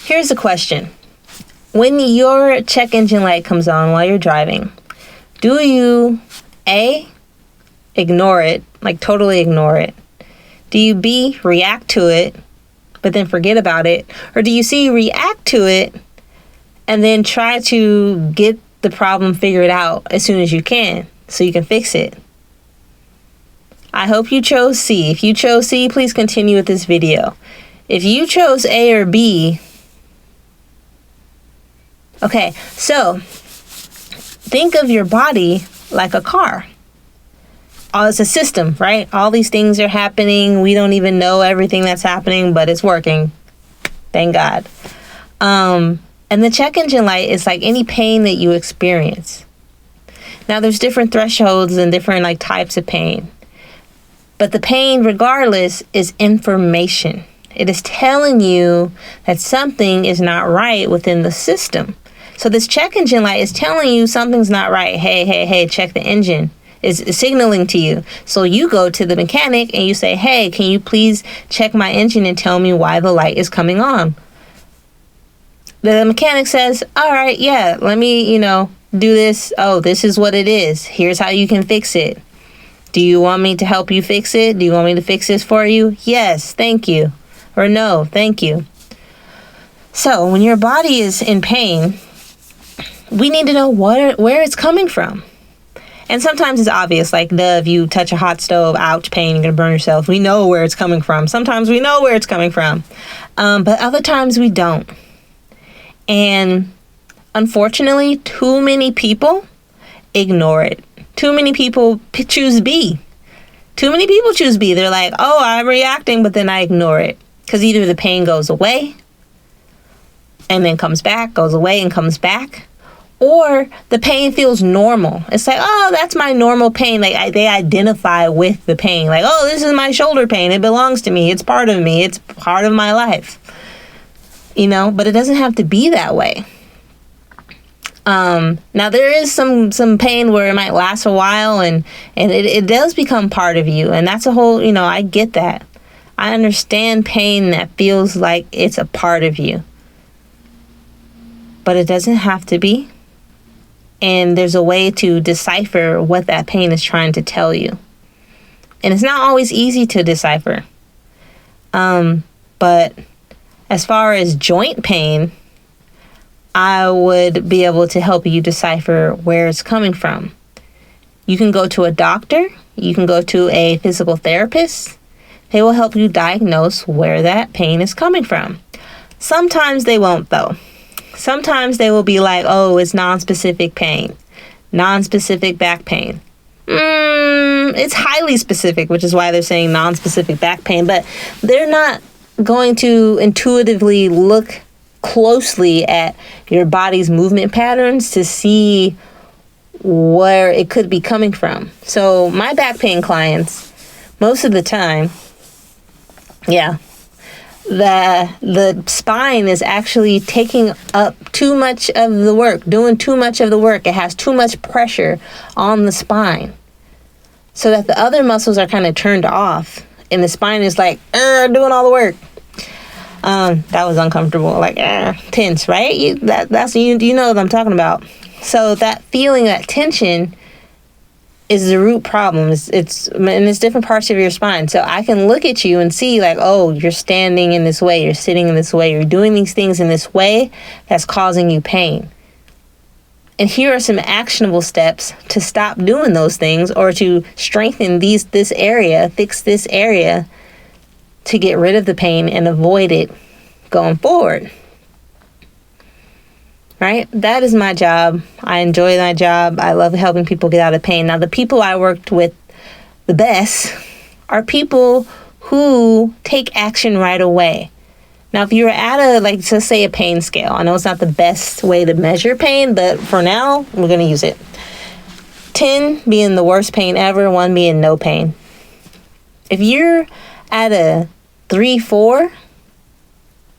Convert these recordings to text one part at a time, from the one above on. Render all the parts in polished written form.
Here's a question. When your check engine light comes on while you're driving, do you A, ignore it, like totally ignore it? Do you B, react to it, but then forget about it? Or do you C, react to it and then try to get the problem figured out as soon as you can so you can fix it? I hope you chose C. If you chose C, please continue with this video. If you chose A or B, okay, so think of your body like a car. It's a system, right? All these things are happening. We don't even know everything that's happening, but it's working. Thank God. And the check engine light is like any pain that you experience. Now, there's different thresholds and different like types of pain. But the pain, regardless, is information. It is telling you that something is not right within the system. So this check engine light is telling you something's not right. Hey, check the engine. It's signaling to you. So you go to the mechanic and you say, hey, can you please check my engine and tell me why the light is coming on? The mechanic says, all right, yeah, let me, do this. Oh, this is what it is. Here's how you can fix it. Do you want me to help you fix it? Do you want me to fix this for you? Yes, thank you. Or no, thank you. So when your body is in pain, we need to know where it's coming from. And sometimes it's obvious, like, if you touch a hot stove, ouch, pain, you're going to burn yourself. We know where it's coming from. Sometimes we know where it's coming from. But other times we don't. And unfortunately, too many people ignore it. Too many people choose B. Too many people choose B. They're like, oh, I'm reacting, but then I ignore it. Because either the pain goes away and then comes back, goes away and comes back. Or the pain feels normal. It's like, oh, that's my normal pain. Like they identify with the pain. Like, oh, this is my shoulder pain. It belongs to me. It's part of me. It's part of my life. But it doesn't have to be that way. Now there is some pain where it might last a while and it does become part of you. And that's a whole, I get that. I understand pain that feels like it's a part of you. But it doesn't have to be. And there's a way to decipher what that pain is trying to tell you. And it's not always easy to decipher. But as far as joint pain, I would be able to help you decipher where it's coming from. You can go to a doctor. You can go to a physical therapist. They will help you diagnose where that pain is coming from. Sometimes they won't, though. Sometimes they will be like, oh, it's non-specific pain, non-specific back pain. It's highly specific, which is why they're saying non-specific back pain. But they're not going to intuitively look closely at your body's movement patterns to see where it could be coming from. So my back pain clients, most of the time, the spine is actually taking up too much of the work, doing too much of the work. It has too much pressure on the spine so that the other muscles are kind of turned off and the spine is like, doing all the work. That was uncomfortable, like tense, right? You know what I'm talking about. So that feeling, that tension is the root problem. It's different parts of your spine. So I can look at you and see like, oh, you're standing in this way, you're sitting in this way, you're doing these things in this way that's causing you pain. And here are some actionable steps to stop doing those things or to strengthen this area, fix this area to get rid of the pain and avoid it going forward. Right? That is my job. I enjoy my job. I love helping people get out of pain. Now, the people I worked with the best are people who take action right away. Now, if you're at let's say a pain scale, I know it's not the best way to measure pain, but for now, we're going to use it. 10 being the worst pain ever, 1 being no pain. If you're at a 3-4,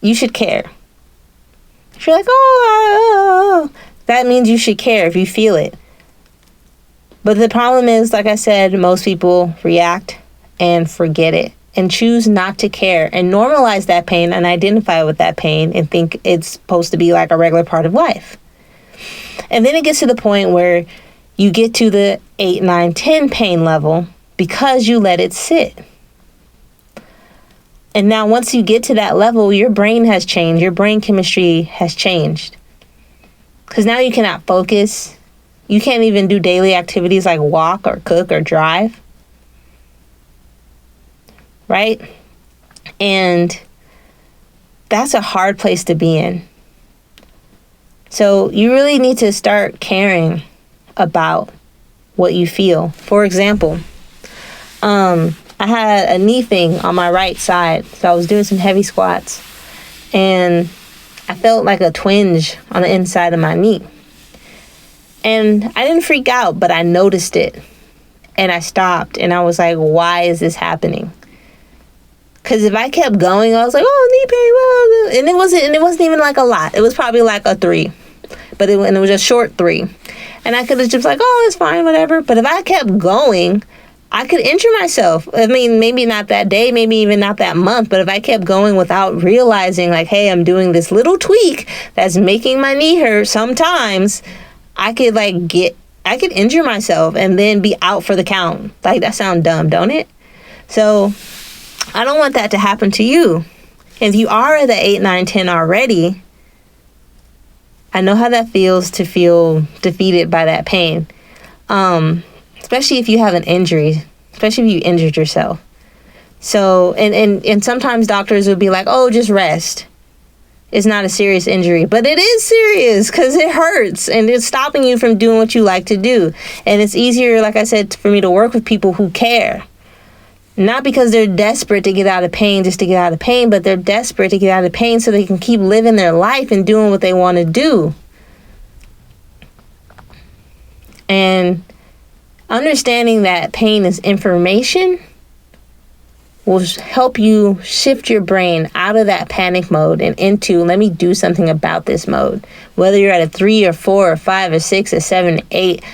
you should care. If you're like, oh, that means you should care if you feel it. But the problem is, like I said, most people react and forget it. and choose not to care and normalize that pain and identify with that pain and think it's supposed to be like a regular part of life. And then it gets to the point where you get to the 8, 9, 10 pain level because you let it sit. And now once you get to that level, your brain has changed. Your brain chemistry has changed. Because now you cannot focus. You can't even do daily activities like walk or cook or drive. Right? And that's a hard place to be in. So you really need to start caring about what you feel. For example, I had a knee thing on my right side. So I was doing some heavy squats and I felt like a twinge on the inside of my knee. And I didn't freak out, but I noticed it. And I stopped and I was like, why is this happening? Because if I kept going, I was like, oh, knee pain. And it wasn't even like a lot. It was probably like a 3. But it was a short 3. And I could have just like, oh, it's fine, whatever. But if I kept going, I could injure myself. I mean, maybe not that day, maybe even not that month. But if I kept going without realizing like, hey, I'm doing this little tweak that's making my knee hurt sometimes, I could injure myself and then be out for the count. Like, that sounds dumb, don't it? So I don't want that to happen to you. If you are at the 8, 9, 10 already, I know how that feels to feel defeated by that pain. Especially if you have an injury, especially if you injured yourself. So, and sometimes doctors would be like, oh, just rest. It's not a serious injury, but it is serious because it hurts and it's stopping you from doing what you like to do. And it's easier, like I said, for me to work with people who care. Not because they're desperate to get out of pain just to get out of pain, but they're desperate to get out of pain so they can keep living their life and doing what they want to do. And understanding that pain is information will help you shift your brain out of that panic mode and into, let me do something about this mode. Whether you're at a 3 or 4 or 5 or 6 or 7, 8,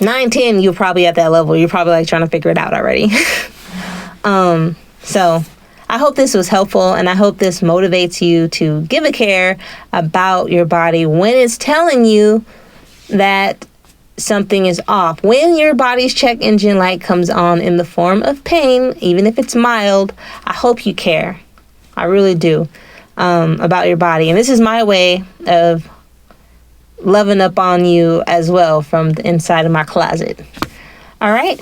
9, 10, you're probably at that level. You're probably like trying to figure it out already. So I hope this was helpful, and I hope this motivates you to give a care about your body when it's telling you that something is off. When your body's check engine light comes on in the form of pain, even if it's mild, I hope you care. I really do, about your body. And this is my way of loving up on you as well from the inside of my closet. All right.